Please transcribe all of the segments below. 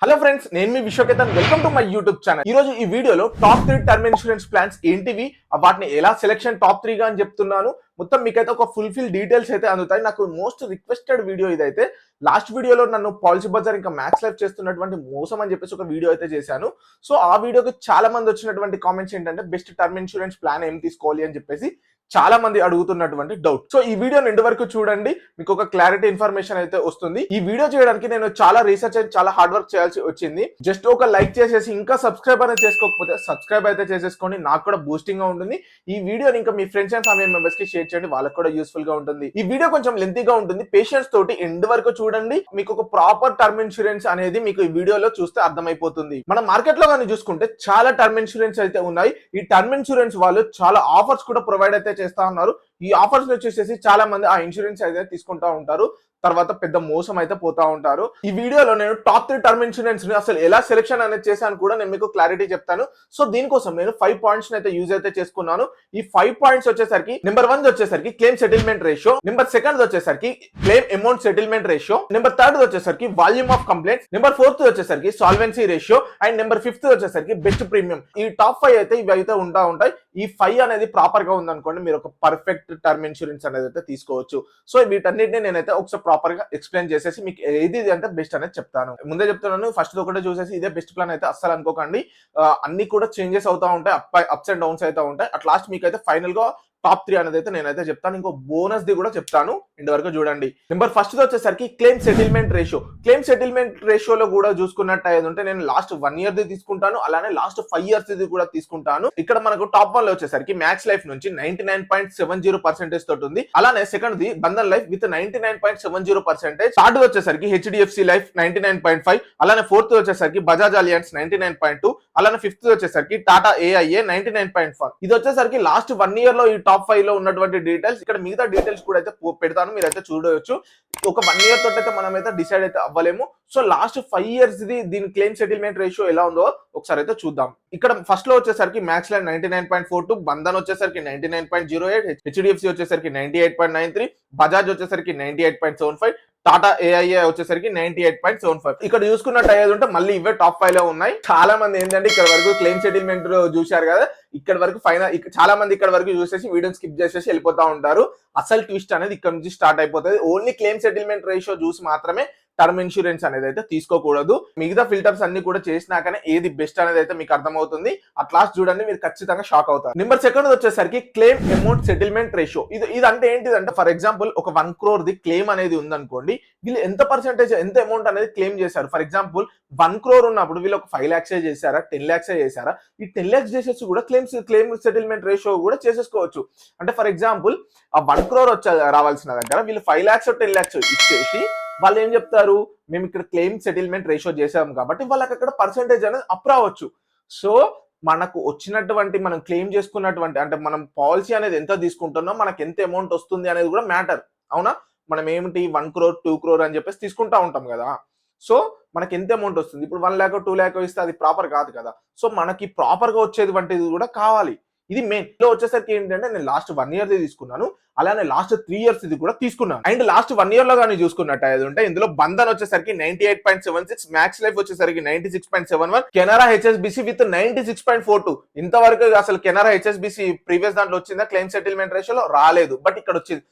Hello friends, నేను మీ Vishwakethan. Welcome to my YouTube channel. ఈ రోజు ఈ వీడియోలో టాప్ 3 టర్మ్ ఇన్సూరెన్స్ ప్లాన్స్ ఏంటివి, వాటిని ఎలా సెలెక్షన్ టాప్ 3 గా అని చెప్తున్నాను. మొత్తం మీకైతే ఒక ఫుల్ఫిల్ డీటెయిల్స్ అయితే అందుతాయి. నాకు మోస్ట్ రిక్వెస్టెడ్ వీడియో ఇదైతే. లాస్ట్ వీడియోలో నన్ను పాలసీ బజార్ ఇంకా మ్యాక్స్ లైఫ్ చేస్తున్నటువంటి మోసం అని చెప్పేసి ఒక వీడియో అయితే చేశాను. సో ఆ వీడియోకి చాలా మంది వచ్చినటువంటి కామెంట్స్ ఏంటంటే బెస్ట్ టర్మ్ ఇన్సూరెన్స్ ప్లాన్ ఏం తీసుకోవాలి అని చెప్పేసి చాలా మంది అడుగుతున్నటువంటి డౌట్. సో ఈ వీడియో ఎండ్ వరకు చూడండి, మీకు ఒక క్లారిటీ ఇన్ఫర్మేషన్ అయితే వస్తుంది. ఈ వీడియో చేయడానికి నేను చాలా రీసెర్చ్ అయితే చాలా హార్డ్ వర్క్ చేయాల్సి వచ్చింది. జస్ట్ ఒక లైక్ చేసేసి ఇంకా సబ్స్క్రైబ్ అనేది చేసుకోకపోతే సబ్స్క్రైబ్ అయితే చేసేసుకోండి, నాకు కూడా బూస్టింగ్ గా ఉంటుంది. ఈ వీడియోని ఇంకా మీ ఫ్రెండ్స్ అండ్ ఫ్యామిలీ మెంబర్స్ కి షేర్ చేయండి, వాళ్ళకి కూడా యూస్ఫుల్ గా ఉంటుంది. ఈ వీడియో కొంచెం లెంతీగా ఉంటుంది, పేషెన్స్ తోటి ఎండ్ వరకు చూడండి. మీకు ఒక ప్రాపర్ టర్మ్ ఇన్సూరెన్స్ అనేది మీకు ఈ వీడియోలో చూస్తే అర్థమైపోతుంది. మన మార్కెట్ లో కానీ చూసుకుంటే చాలా టర్మ్ ఇన్సూరెన్స్ అయితే ఉన్నాయి. ఈ టర్మ్ ఇన్సూరెన్స్ వాళ్ళు చాలా ఆఫర్స్ కూడా ప్రొవైడ్ అయితే చేస్తా ఉన్నారు. ఈ ఆఫర్స్ వచ్చేసేసి చాలా మంది ఆ ఇన్సూరెన్స్ అయితే తీసుకుంటా ఉంటారు, తర్వాత పెద్ద మోసం అయితే పోతా ఉంటారు. ఈ వీడియోలో నేను టాప్ 3 టర్మ్ ఇన్సూరెన్స్ ని అసలు ఎలా సెలెక్షన్ అనేది చేశాను కూడా నేను మీకు క్లారిటీ చెప్తాను. సో దీనికోసం నేను 5 పాయింట్స్ అయితే యూజ్ అయితే చేసుకున్నాను. ఈ 5 పాయింట్స్ వచ్చేసరికి నెంబర్ 1 వచ్చేసరికి క్లెయిమ్ సెటిల్మెంట్ రేషియో, నెంబర్ 2 వచ్చేసరికి claim amount settlement ratio, number 3 వచ్చేసరికి వాల్యూమ్ ఆఫ్ కంప్లైంట్స్, నెంబర్ 4 వచ్చేసరికి సాల్వెన్సీ రేషియో అండ్ నెంబర్ 5 వచ్చేసరికి బెస్ట్ ప్రీమియం. ఈ టాప్ 5 అయితే ఇవి అయితే ఉంటాయి. ఈ 5 అనేది ప్రాపర్ గా ఉందనుకోండి, మీరు ఒక పర్ఫెక్ట్ టర్మ్ ఇన్సూరెన్స్ అనేది అయితే తీసుకోవచ్చు. సో వీటన్నిటిని నేనైతే ఒకసారి ప్రాపర్ గా ఎక్స్ప్లెయిన్ చేసేసి మీకు ఏది అంటే బెస్ట్ అనేది చెప్తాను. ముందే చెప్తున్నాను, ఫస్ట్ ఒకటే చూసేసి ఇదే బెస్ట్ ప్లాన్ అయితే అస్సలు అనుకోకండి. అన్ని కూడా చేంజెస్ అవుతా ఉంటాయి, అప్స్ అండ్ డౌన్స్ అయితే ఉంటాయి. అట్ లాస్ట్ మీకు అయితే ఫైనల్ గా టాప్ 3 అనేది అయితే నేనైతే చెప్తాను. ఇంకో బోనస్ ది కూడా చెప్తాను, ఇంటి వరకు చూడండి. నెంబర్ 1 వచ్చేసరికి claim settlement ratio. Claim settlement రేషియోలో కూడా చూసుకున్నట్టు అయ్యేది ఉంటే నేను లాస్ట్ 1 year ది తీసుకుంటాను, అలానే లాస్ట్ 5 years ది కూడా తీసుకుంటాను. ఇక్కడ మనకు టాప్ 1 లో వచ్చేసరికి మ్యాక్స్ లైఫ్ నుంచి 99.70% తోటి ఉంది. అలానే second the Bandhan life with 99.70%. Third వచ్చేసరికి హెచ్డిఎఫ్సి లైఫ్ 99.5, అలానే ఫోర్త్ వచ్చేసరికి బజాజ్ అలియన్స్ 99.2, అలానే ఫిఫ్త్ వచ్చేసరికి టాటా ఏఐఏ 99.1. ఇది వచ్చేసరికి లాస్ట్ 1 year లో ఈ టాప్ 5 లో ఉన్నటువంటి డీటెయిల్స్. ఇక్కడ మిగతా డీటెయిల్స్ కూడా అయితే పెడతాను, మీరైతే చూడవచ్చు. ఒక 1 year తోటి అయితే మనం అయితే డిసైడ్ అయితే అవ్వలేము. సో లాస్ట్ 5 years ది దీని క్లెయిమ్ సెటిల్మెంట్ రేషియో ఎలా ఉందో ఒకసారి అయితే చూద్దాం. ఇక్కడ ఫస్ట్ లో వచ్చేసరికి మ్యాక్స్ లైఫ్ 99.42, బంధన్ వచ్చేసరికి 99.08, హెచ్డిఎఫ్సి వచ్చేసరికి 98.93, బజాజ్ వచ్చేసరికి 98.75, టాటా ఏఐఏ వచ్చేసరికి 98.75. ఇక్కడ చూసుకున్నట్టు అయ్యేది ఉంటే మళ్ళీ ఇవే టాప్ 5 లో ఉన్నాయి. చాలా మంది ఏంటంటే ఇక్కడ వరకు క్లెయిమ్ సెటిల్మెంట్ చూశారు కదా, ఇక్కడ వరకు ఫైనల్ చాలా మంది ఇక్కడ వరకు చూసేసి వీడియో స్కిప్ చేసేసి వెళ్ళిపోతా ఉంటారు. అసలు ట్విస్ట్ అనేది ఇక్కడ నుంచి స్టార్ట్ అయిపోతుంది. ఓన్లీ క్లెయిమ్ సెటిల్మెంట్ రేషియో చూసి మాత్రమే టర్మ్ ఇన్సూరెన్స్ అనేది అయితే తీసుకోకూడదు. మిగతా ఫిల్టర్స్ అన్ని కూడా చేసినాకనే ఏది బెస్ట్ అనేది అయితే మీకు అర్థమవుతుంది. అట్ లాస్ట్ చూడండి, మీరు ఖచ్చితంగా షాక్ అవుతారు. నెంబర్ 2 వచ్చేసరికి క్లెయిమ్ అమౌంట్ సెటిల్మెంట్ రేషియో. ఇది అంటే ఏంటిదంటే, ఫర్ ఎగ్జాంపుల్ ఒక 1 crore ది క్లెయిమ్ అనేది ఉందనుకోండి, వీళ్ళు ఎంత పర్సెంటేజ్ ఎంత అమౌంట్ అనేది క్లెయిమ్ చేశారు. ఫర్ ఎగ్జాంపుల్ 1 crore ఉన్నప్పుడు వీళ్ళు ఒక 5 lakhs చేశారా, 10 lakhs చేశారా, ఈ 10 lakhs చేసేసి కూడా క్లెయిమ్ సెటిల్మెంట్ రేషియో కూడా చేసేసుకోవచ్చు. అంటే ఫర్ ఎగ్జాంపుల్ ఆ 1 crore రావాల్సిన దగ్గర వీళ్ళు 5 lakhs 10 lakhs ఇచ్చేసి వాళ్ళు ఏం చెప్తారు, మేము ఇక్కడ క్లెయిమ్ సెటిల్మెంట్ రేషియో చేసాం కాబట్టి వాళ్ళకి అక్కడ పర్సెంటేజ్ అనేది అప్ రావచ్చు. సో మనకు వచ్చినటువంటి మనం క్లెయిమ్ చేసుకున్నటువంటి అంటే మనం పాలసీ అనేది ఎంత తీసుకుంటున్నాం, మనకి ఎంత అమౌంట్ వస్తుంది అనేది కూడా మ్యాటర్. అవునా, మనం ఏమిటి 1 crore 2 crore అని చెప్పేసి తీసుకుంటా ఉంటాం కదా. సో మనకి ఎంత అమౌంట్ వస్తుంది, ఇప్పుడు 1 lakh 2 lakh ఇస్తే అది ప్రాపర్ కాదు కదా. సో మనకి ప్రాపర్ గా వచ్చేది వంటిది కూడా కావాలి. ఇది మెయిన్ లో వచ్చేసరికి ఏంటంటే నేను లాస్ట్ 1 year ది తీసుకున్నాను, అలానే లాస్ట్ 3 years ఇది కూడా తీసుకున్నాను. అండ్ లాస్ట్ 1 year లో కానీ చూసుకున్నట్టు అది ఉంటే ఇందులో బంధన్ వచ్చేసరికి 98.76, మ్యాక్స్ లైఫ్ వచ్చేసరికి 96.71, కెనరా హెచ్ఎస్బిసి విత్ 96.42. ఇంతవరకు అసలు కెనరా హెచ్ఎస్బిసి ప్రీవియస్ దాంట్లో వచ్చిందా క్లెయిమ్ సెటిల్మెంట్ రేషియోలో? రాలేదు. బట్ ఇక్కడ వచ్చింది.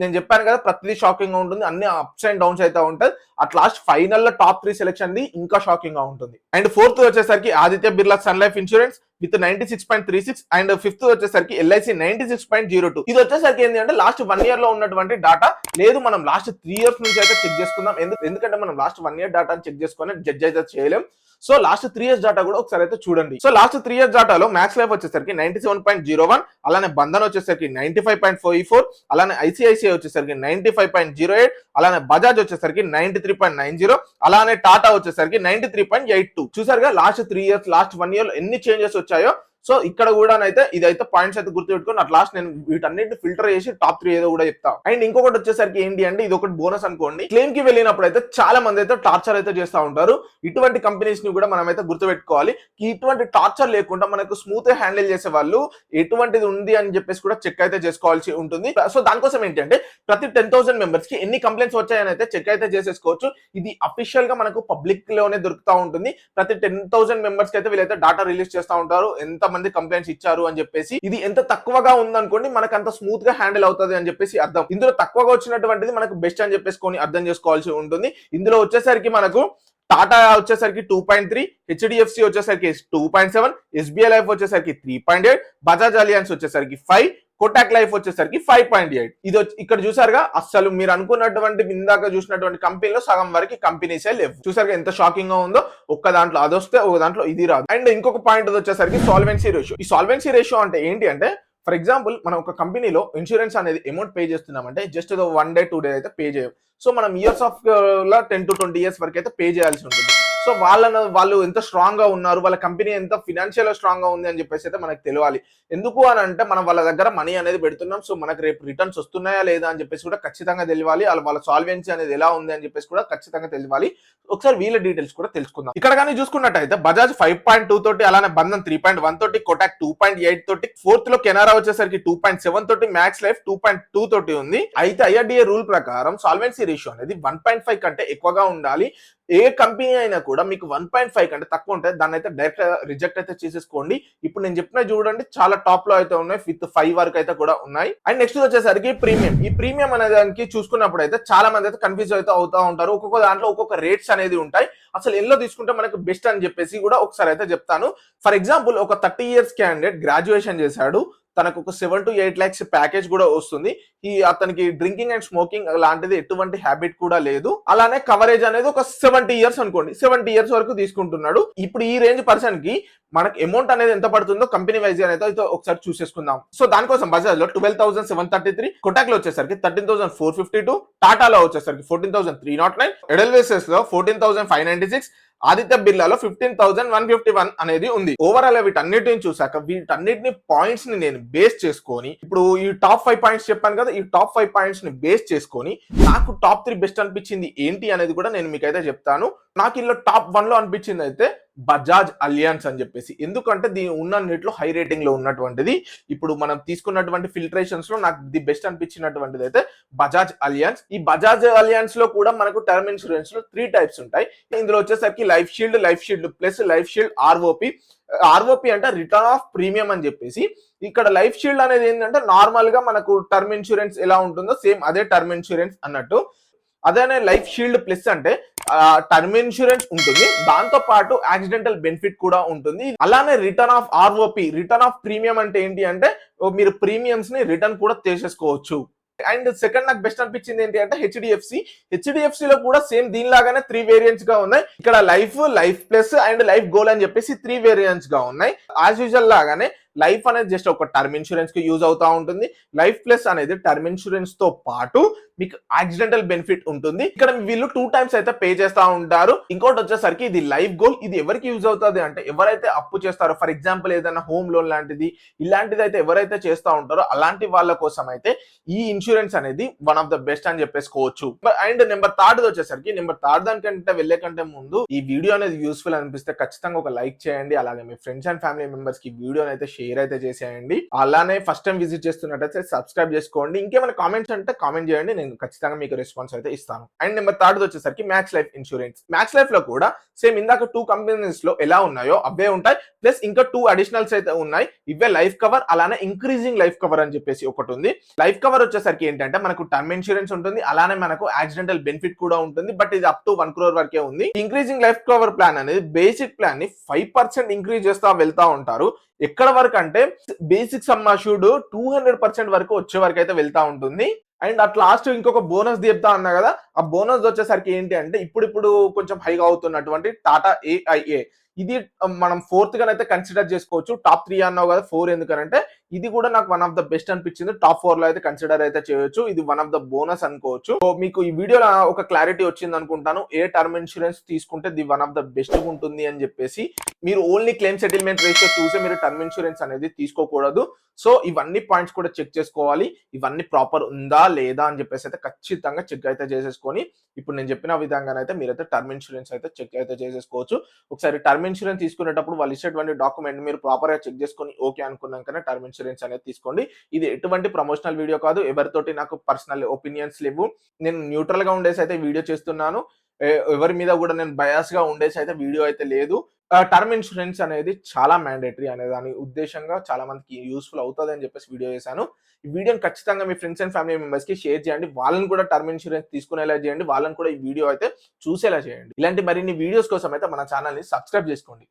నేను చెప్పాను కదా, ప్రతిదీ షాకింగ్ గా ఉంటుంది, అన్ని అప్స్ అండ్ డౌన్స్ అయితే ఉంటాయి. అట్ లాస్ట్ ఫైనల్ లో టాప్ 3 సెలెక్షన్ ది ఇంకా షాకింగ్ గా ఉంటుంది. అండ్ ఫోర్త్ వచ్చేసరికి Aditya Birla sun life insurance with 96.36, and fifth వచ్చేసరికి ఎల్ఐసి 96.02. ఇది వచ్చేసరికి ఏంటి అంటే లాస్ట్ 1 year లో ఉన్నటువంటి డాటా లేదు, మనం లాస్ట్ 3 years నుంచి అయితే చెక్ చేసుకుందాం. ఎందుకంటే మనం లాస్ట్ 1 year డాటాని చెక్ చేసుకొని జడ్జ్ అయితే చేయలేం. సో లాస్ట్ 3 years డాటా కూడా ఒకసారి అయితే చూడండి. సో లాస్ట్ 3 years డాటాలో మ్యాక్స్ లైఫ్ వచ్చేసరికి 97.01, అలానే బంధన్ వచ్చేసరికి 95.44, అలానే ఐసిఐసిఐ వచ్చేసరికి 95.08, అలానే బజాజ్ వచ్చేసరికి 93.90, అలానే టాటా వచ్చేసరికి 93.82. చూసారుగా లాస్ట్ 3 years లాస్ట్ 1 year లో ఎన్ని చేంజెస్ వచ్చాయో. సో ఇక్కడ కూడా అయితే ఇదైతే పాయింట్స్ అయితే గుర్తుపెట్టుకొని అట్ లాస్ట్ నేను వీటన్నిటిని ఫిల్టర్ చేసి టాప్ 3 ఏదో కూడా చెప్తా. అండ్ ఇంకొకటి వచ్చేసరికి ఏంటి అంటే ఇది ఒకటి బోనస్ అనుకోండి, క్లెయిమ్ కి వెళ్ళినప్పుడు అయితే చాలా మంది అయితే టార్చర్ అయితే చేస్తూ ఉంటారు. ఇటువంటి కంపెనీస్ ని కూడా మనం అయితే గుర్తుపెట్టుకోవాలి. ఇటువంటి టార్చర్ లేకుండా మనకు స్మూత్ గా హ్యాండిల్ చేసే వాళ్ళు ఎటువంటిది ఉంది అని చెప్పేసి కూడా చెక్ అయితే చేసుకోవాల్సి ఉంటుంది. సో దానికోసం ఏంటంటే ప్రతి 10,000 మెంబర్స్ కి ఎన్ని కంప్లైంట్స్ వచ్చాయని అయితే చెక్ అయితే చేసేసుకోవచ్చు. ఇది అఫీషియల్ గా మనకు పబ్లిక్ లోనే దొరుకుతూ ఉంటుంది. ప్రతి 10,000 మెంబర్స్ కి అయితే వీళ్ళైతే డాటా రిలీజ్ చేస్తూ ఉంటారు, ఎంత మంది కంప్లైంట్స్ ఇచ్చారు అని చెప్పేసి. ఇది ఎంత తక్కువగా ఉందనుకోండి మనకు అంత స్మూత్ గా హ్యాండిల్ అవుతుంది అని చెప్పేసి అర్థం. ఇందులో తక్కువగా వచ్చినటువంటిది మనకు బెస్ట్ అని చెప్పేసుకొని అర్థం చేసుకోవాల్సి ఉంటుంది. ఇందులో వచ్చేసరికి మనకు టాటా వచ్చేసరికి 2.3, హెచ్డిఎఫ్సి వచ్చేసరికి 2.7, ఎస్బీఐ లైఫ్ వచ్చేసరికి 3.8, బజాజ్ అలియన్స్ వచ్చేసరికి 5, కోటాక్ లైఫ్ వచ్చేసరికి 5.8. ఇది ఇక్కడ చూసారుగా, అసలు మీరు అనుకున్నటువంటి ఇందాక చూసినటువంటి కంపెనీలో సగం వరకు కంపెనీసే లేవు. చూసారుగా ఎంత షాకింగ్ గా ఉందో. ఒక్క దాంట్లో అది వస్తే ఒక దాంట్లో ఇది రాదు. అండ్ ఇంకొక పాయింట్ వచ్చేసరికి సాల్వెన్సీ రేషియో. ఈ సాల్వెన్సీ రేషియో అంటే ఏంటి అంటే, ఫర్ ఎగ్జాంపుల్ మనం ఒక కంపెనీలో ఇన్సూరెన్స్ అనేది అమౌంట్ పే చేస్తున్నామంటే జస్ట్ 1 day 2 day అయితే పే చేయం. సో మనం ఇయర్స్ ఆఫ్ 10 to 20 years వరకు అయితే పే చేయాల్సి ఉంటుంది. సో వాళ్ళు ఎంత స్ట్రాంగ్ గా ఉన్నారు, వాళ్ళ కంపెనీ ఎంత ఫినాన్షియల్ స్ట్రాంగ్ గా ఉంది అని చెప్పేసి అయితే మనకు తెలియాలి. ఎందుకు అని అంటే మనం వాళ్ళ దగ్గర మనీ అనేది పెడుతున్నాం. సో మనకు రేపు రిటర్న్స్ వస్తున్నాయా లేదా అని చెప్పేసి కూడా ఖచ్చితంగా తెలియాలి. వాళ్ళ సాల్వెన్సీ అనేది ఎలా ఉంది అని చెప్పేసి కూడా ఖచ్చితంగా తెలియాలి. ఒకసారి వీళ్ళ డీటెయిల్స్ కూడా తెలుసుకుందాం. ఇక్కడ కానీ చూసుకున్నట్టయితే బజాజ్ 5.2 తోటి, అలానే బంధన్ 3.1 తోటి, కోటాక్ 2.8 తోటి, 4th లో కెనరా వచ్చేసరికి 2.7 తోటి, మ్యాక్స్ లైఫ్ 2.2 తోటి ఉంది. అయితే ఐఆర్డిఏ రూల్ ప్రకారం సాల్వెన్సీ రేషియో అనేది 1.5 కంటే ఎక్కువగా ఉండాలి. ఏ కంపెనీ అయినా కూడా మీకు 1.5 కంటే తక్కువ ఉంటే దాన్ని అయితే డైరెక్ట్ రిజెక్ట్ అయితే చేసేసుకోండి. ఇప్పుడు నేను చెప్పిన చూడండి చాలా టాప్ లో అయితే ఉన్నాయి, విత్ 5 వరకు అయితే కూడా ఉన్నాయి. అండ్ నెక్స్ట్ వచ్చేసరికి ప్రీమియం. ఈ ప్రీమియం అనే దానికి చూసుకున్నప్పుడు అయితే చాలా మంది అయితే కన్ఫ్యూజ్ అయితే అవుతా ఉంటారు. ఒక్కొక్క దాంట్లో ఒక్కొక్క రేట్స్ అనేది ఉంటాయి. అసలు ఎల్లో తీసుకుంటే మనకు బెస్ట్ అని చెప్పేసి కూడా ఒకసారి అయితే చెప్తాను. ఫర్ ఎగ్జాంపుల్ ఒక 30 years క్యాండిడేట్ గ్రాడ్యుయేషన్ చేశాడు, తనకు ఒక 7 to 8 lakhs ప్యాకేజ్ కూడా వస్తుంది. అతనికి డ్రింకింగ్ అండ్ స్మోకింగ్ లాంటిది ఎటువంటి హ్యాబిట్ కూడా లేదు. అలానే కవరేజ్ అనేది ఒక 70 years అనుకోండి, 70 years వరకు తీసుకుంటున్నాడు. ఇప్పుడు ఈ రేంజ్ పర్సన్ కి మనకి అమౌంట్ అనేది ఎంత పడుతుందో కంపెనీ వైజ్ అనేది ఒకసారి చూసేసుకుందాం. సో దానికోసం బజాజ్ లో 12,733, కోటాక్ లో వచ్చేసరికి 13,452, టాటాలో వచ్చేసరికి 14,309, ఎడెల్వేసెస్ లో 14,596, ఆదిత్య బిర్లాలో 15,151 అనేది ఉంది. ఓవరాల్ వీటన్నిటిని చూసాక వీటన్నిటిని పాయింట్స్ ని నేను బేస్ చేసుకొని, ఇప్పుడు ఈ టాప్ 5 పాయింట్స్ చెప్పాను కదా, ఈ టాప్ 5 పాయింట్స్ ని బేస్ చేసుకొని నాకు టాప్ 3 బెస్ట్ అనిపించింది ఏంటి అనేది కూడా నేను మీకైతే చెప్తాను. నాకు ఇందులో టాప్ 1 లో అనిపించింది అయితే బజాజ్ అలియన్స్ అని చెప్పేసి. ఎందుకంటే దీని ఉన్నన్నిట్లో హై రేటింగ్ లో ఉన్నటువంటిది. ఇప్పుడు మనం తీసుకున్నటువంటి ఫిల్టరేషన్స్ లో నాకు ది బెస్ట్ అనిపించినటువంటిది అయితే బజాజ్ అలియన్స్. ఈ బజాజ్ అలియన్స్ లో కూడా మనకు టర్మ్ ఇన్సూరెన్స్ లో 3 types ఉంటాయి. ఇందులో వచ్చేసరికి life shield plus life shield ROP. ROP అంటే రిటర్న్ ఆఫ్ ప్రీమియం అని చెప్పేసి. ఇక్కడ లైఫ్ షీల్డ్ అనేది ఏంటంటే నార్మల్ గా మనకు టర్మ్ ఇన్సూరెన్స్ ఎలా ఉంటుందో సేమ్ అదే టర్మ్ ఇన్సూరెన్స్ అన్నట్టు. అదే లైఫ్ షీల్డ్ ప్లస్ అంటే టర్మ్ ఇన్సూరెన్స్ ఉంటుంది, దాంతో పాటు యాక్సిడెంటల్ బెనిఫిట్ కూడా ఉంటుంది. అలానే return of ROP, return of premium అంటే ఏంటి అంటే మీరు ప్రీమియమ్స్ ని రిటర్న్ కూడా చేసేసుకోవచ్చు. అండ్ సెకండ్ నాకు బెస్ట్ అనిపించింది ఏంటి అంటే హెచ్డిఎఫ్సి లో కూడా సేమ్ దీనిలాగానే 3 వేరియంట్స్ గా ఉన్నాయి. ఇక్కడ life plus and life goal అని చెప్పేసి 3 వేరియంట్స్ గా ఉన్నాయి. యాజ్ యూజువల్ లాగానే లైఫ్ అనేది జస్ట్ ఒక టర్మ్ ఇన్సూరెన్స్ కి యూజ్ అవుతా ఉంటుంది. లైఫ్ ప్లస్ అనేది టర్మ్ ఇన్సూరెన్స్ తో పాటు మీకు యాక్సిడెంటల్ బెనిఫిట్ ఉంటుంది. ఇక్కడ వీళ్ళు 2 times అయితే పే చేస్తా ఉంటారు. ఇంకోటి వచ్చేసరికి ఇది లైఫ్ గోల్. ఇది ఎవరికి యూజ్ అవుతుంది అంటే ఎవరైతే అప్పు చేస్తారో, ఫర్ ఎగ్జాంపుల్ ఏదైనా హోమ్ లోన్ లాంటిది ఇలాంటిది అయితే ఎవరైతే చేస్తా ఉంటారో అలాంటి వాళ్ళ కోసం అయితే ఈ ఇన్సూరెన్స్ అనేది వన్ ఆఫ్ ద బెస్ట్ అని చెప్పేసుకోవచ్చు. అండ్ నెంబర్ 3 వచ్చేసరికి, నెంబర్ 3 దానికంటే వెళ్లే కంటే ముందు ఈ వీడియో అనేది యూస్ఫుల్ అనిపిస్తే ఖచ్చితంగా ఒక లైక్ చేయండి. అలాగే మీ ఫ్రెండ్స్ అండ్ ఫ్యామిలీ మెంబర్స్ కి వీడియోని అయితే షేర్ అయితే చేసేయండి. అలానే ఫస్ట్ టైం విజిట్ చేస్తున్నట్టయితే సబ్స్క్రైబ్ చేసుకోండి. ఇంకేమైనా కామెంట్స్ అంటే కామెంట్ చేయండి, నేను ఖచ్చితంగా మీకు రెస్పాన్స్ అయితే ఇస్తాను. అండ్ నెంబర్ 3 వచ్చేసరికి max life insurance. Max life లో కూడా సేమ్ ఇందాక 2 కంపెనీస్ లో ఎలా ఉన్నాయో అవే ఉంటాయి, ప్లస్ ఇంకా 2 అడిషనల్స్ అయితే ఉన్నాయి. ఇవే లైఫ్ కవర్, అలానే ఇంక్రీజింగ్ లైఫ్ కవర్ అని చెప్పేసి ఒకటి ఉంది. లైఫ్ కవర్ వచ్చేసరికి ఏంటంటే మనకు టర్మ్ ఇన్సూరెన్స్ ఉంటుంది, అలానే మనకు యాక్సిడెంటల్ బెనిఫిట్ కూడా ఉంటుంది. బట్ ఇది అప్ టు 1 crore వరకే ఉంది. ఇంక్రీజింగ్ లైఫ్ కవర్ ప్లాన్ అనేది బేసిక్ ప్లాన్ ని 5% ఇంక్రీజ్ చేస్తా వెళ్తా ఉంటారు. ఎక్కడ వరకు అంటే బేసిక్ సమ్ అష్యూర్డ్ 200% వరకు వచ్చే వరకు అయితే వెళ్తా ఉంటుంది. అండ్ అట్ లాస్ట్ ఇంకొక బోనస్ చెప్తా అన్నా కదా, ఆ బోనస్ వచ్చేసరికి ఏంటి అంటే ఇప్పుడు కొంచెం హైగా అవుతున్నటువంటి టాటా ఏఐఏ. ఇది మనం ఫోర్త్ గానైతే కన్సిడర్ చేసుకోవచ్చు. టాప్ 3 అన్నావు కదా, 4 ఎందుకనంటే ఇది కూడా నాకు వన్ ఆఫ్ ద బెస్ట్ అనిపించింది. టాప్ 4 లో అయితే కన్సిడర్ అయితే చేయొచ్చు. ఇది వన్ ఆఫ్ ద బోనస్ అనుకోవచ్చు. సో మీకు ఈ వీడియోలో ఒక క్లారిటీ వచ్చింది అనుకుంటాను. ఏ టర్మ్ ఇన్సూరెన్స్ తీసుకుంటే the one of the best ఉంటుంది అని చెప్పేసి. మీరు ఓన్లీ క్లెయిమ్ సెటిల్మెంట్ రేషియో చూసి మీరు టర్మ్ ఇన్సూరెన్స్ అనేది తీసుకోకూడదు. సో ఇవన్నీ పాయింట్స్ కూడా చెక్ చేసుకోవాలి. ఇవన్నీ ప్రాపర్ ఉందా లేదా అని చెప్పేసి అయితే ఖచ్చితంగా చెక్ అయితే చేసేసుకొని ఇప్పుడు నేను చెప్పిన విధంగానైతే మీరైతే టర్మ్ ఇన్సూరెన్స్ అయితే చెక్ అయితే చేసేసుకోవచ్చు. ఒకసారి టర్మ్ ఇన్సూరెన్స్ తీసుకునేటప్పుడు వాళ్ళు ఇచ్చేటువంటి డాక్యుమెంట్ మీరు ప్రాపర్ గా చెక్ చేసుకొని ఓకే అనుకున్నాకనే టర్మ్ ఇన్సూరెన్స్ అనేది తీసుకోండి. ఇది ఎటువంటి ప్రమోషనల్ వీడియో కాదు. ఎవరితోటి నాకు పర్సనల్ ఒపీనియన్స్ లేవు. నేను న్యూట్రల్ గా ఉండేసి అయితే వీడియో చేస్తున్నాను. ఎవరి మీద కూడా నేను బయాస్ గా ఉండేసి అయితే వీడియో అయితే లేదు. టర్మ్ ఇన్సూరెన్స్ అనేది చాలా మ్యాండేటరీ అనే దాని ఉద్దేశంగా చాలా మందికి యూస్ఫుల్ అవుతుంది అని చెప్పేసి వీడియో చేశాను. ఈ వీడియోని ఖచ్చితంగా మీ ఫ్రెండ్స్ అండ్ ఫ్యామిలీ మెంబర్స్ కి షేర్ చేయండి. వాళ్ళని కూడా టర్మ్ ఇన్సూరెన్స్ తీసుకునేలా చేయండి. వాళ్ళని కూడా ఈ వీడియో అయితే చూసేలా చేయండి. ఇలాంటి మరిన్ని వీడియోస్ కోసం అయితే మన ఛానల్ ని సబ్స్క్రైబ్ చేసుకోండి.